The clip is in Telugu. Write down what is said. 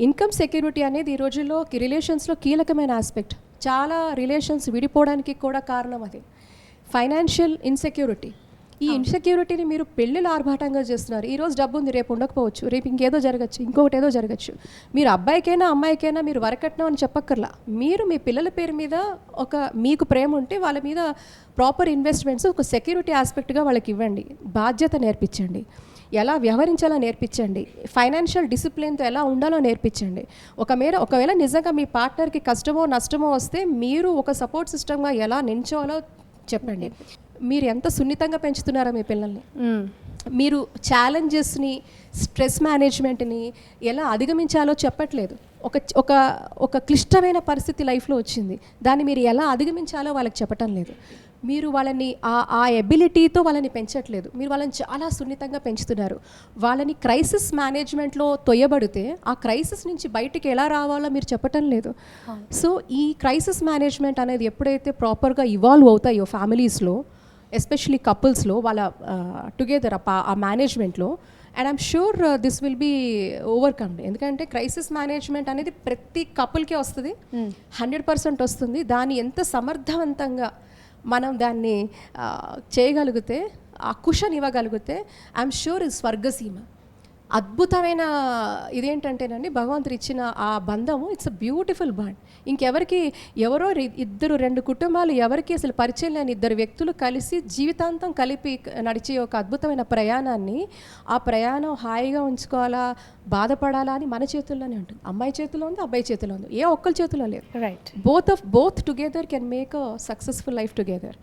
ఇన్కమ్ సెక్యూరిటీ అనేది ఈ రోజుల్లో రిలేషన్స్లో కీలకమైన ఆస్పెక్ట్. చాలా రిలేషన్స్ విడిపోవడానికి కూడా కారణం అది ఫైనాన్షియల్ ఇన్సెక్యూరిటీ. ఈ ఇన్సెక్యూరిటీని మీరు పెళ్ళిలో ఆర్భాటంగా చేస్తున్నారు. ఈరోజు డబ్బు ఉంది, రేపు ఉండకపోవచ్చు, రేపు ఇంకేదో జరగచ్చు, ఇంకొకటి ఏదో జరగచ్చు. మీరు అబ్బాయికైనా అమ్మాయికైనా మీరు వరకట్నం అని చెప్పక్కర్లా. మీరు మీ పిల్లల పేరు మీద మీకు ప్రేమ ఉంటే వాళ్ళ మీద ప్రాపర్ ఇన్వెస్ట్మెంట్స్ ఒక సెక్యూరిటీ ఆస్పెక్ట్గా వాళ్ళకి ఇవ్వండి. బాధ్యత నేర్పించండి, ఎలా వ్యవహరించాలో నేర్పించండి, ఫైనాన్షియల్ డిసిప్లిన్తో ఎలా ఉండాలో నేర్పించండి. ఒకవేళ నిజంగా మీ పార్ట్నర్కి కష్టమో నష్టమో వస్తే మీరు ఒక సపోర్ట్ సిస్టమ్గా ఎలా నించోవాలో చెప్పండి. మీరు ఎంత సున్నితంగా పెంచుతున్నారో మీ పిల్లల్ని, మీరు ఛాలెంజెస్ని, స్ట్రెస్ మేనేజ్మెంట్ని ఎలా అధిగమించాలో చెప్పట్లేదు. ఒక క్లిష్టమైన పరిస్థితి లైఫ్లో వచ్చింది, దాన్ని మీరు ఎలా అధిగమించాలో వాళ్ళకి చెప్పటం లేదు. మీరు వాళ్ళని ఆ ఎబిలిటీతో వాళ్ళని పెంచట్లేదు, మీరు వాళ్ళని చాలా సున్నితంగా పెంచుతున్నారు. వాళ్ళని క్రైసిస్ మేనేజ్మెంట్లో తొయ్యబడితే ఆ క్రైసిస్ నుంచి బయటికి ఎలా రావాలో మీరు చెప్పటం లేదు. సో ఈ క్రైసిస్ మేనేజ్మెంట్ అనేది ఎప్పుడైతే ప్రాపర్గా ఇవాల్వ్ అవుతాయో ఫ్యామిలీస్లో, ఎస్పెషలీ కపుల్స్లో, వాళ్ళ టుగెదర్ ఆ మేనేజ్మెంట్లో, and I'm sure this will be overcomed. ఎందుకంటే క్రైసిస్ మేనేజ్మెంట్ అనేది ప్రతి కపుల్కే వస్తుంది, 100% వస్తుంది. దాన్ని ఎంత సమర్థవంతంగా మనం దాన్ని చేయగలిగితే, ఆ కుషన్ ఇవ్వగలిగితే, ఐఎమ్ షూర్ ఇది స్వర్గసీమ. అద్భుతమైన ఇదేంటంటేనండి, భగవంతుడు ఇచ్చిన ఆ బంధము, ఇట్స్ అ బ్యూటిఫుల్ బాండ్. ఇంకెవరికి రెండు కుటుంబాలు ఎవరికి అసలు పరిచయం లేని ఇద్దరు వ్యక్తులు కలిసి జీవితాంతం కలిపి నడిచే ఒక అద్భుతమైన ప్రయాణాన్ని, ఆ ప్రయాణం హాయిగా ఉంచుకోవాలా, బాధపడాలా అని మన చేతుల్లోనే ఉంటుంది. అమ్మాయి చేతిలో ఉంది, అబ్బాయి చేతిలో ఉంది, ఏ ఒక్కరి చేతిలో లేదు. Right. Both together can make a successful life together.